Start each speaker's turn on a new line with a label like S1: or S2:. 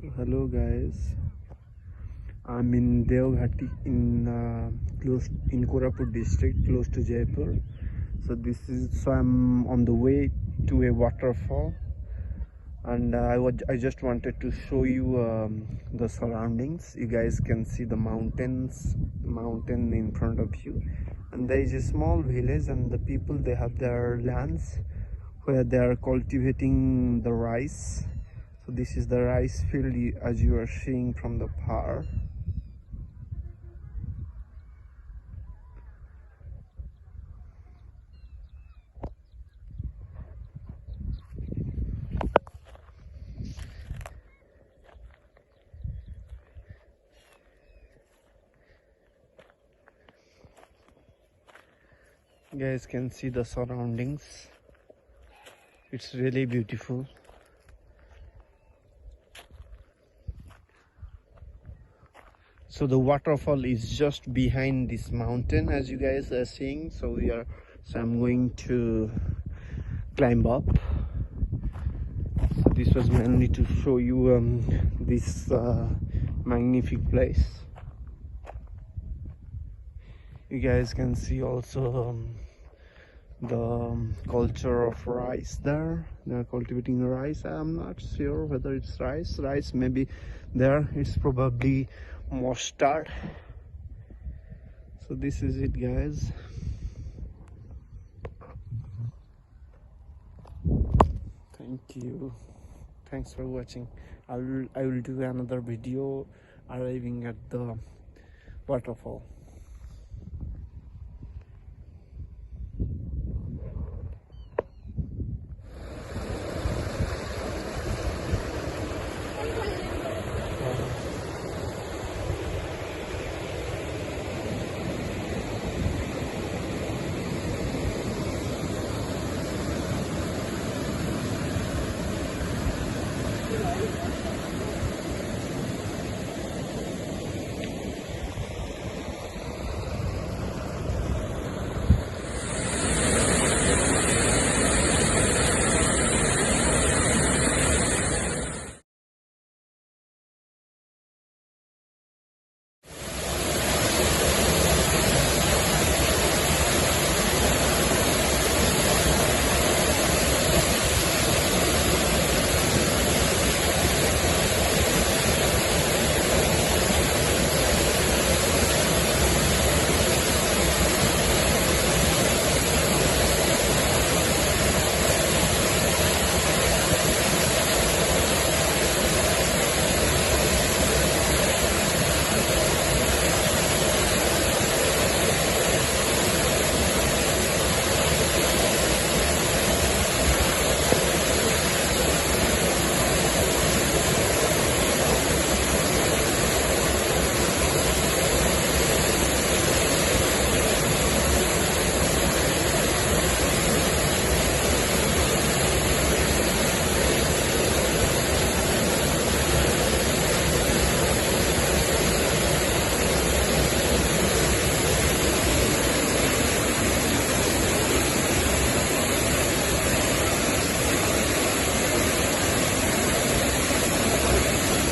S1: Hello guys, I'm in Devghati in close in Koraput district, close to Jaipur. So I'm on the way to a waterfall, and I just wanted to show you the surroundings. You guys can see the mountain in front of you, and there is a small village, and the people, they have their lands where they are cultivating the rice. So this is the rice field, as you are seeing from the far. You guys can see the surroundings. It's really beautiful. So the waterfall is just behind this mountain, as you guys are seeing. So I'm going to climb up. So this was mainly to show you this magnificent place. You guys can see also the culture of rice there. They're cultivating rice. I'm not sure whether it's rice maybe there. It's probably mustard. So this is it, guys. Thank you, thanks for watching. I will do another video arriving at the waterfall.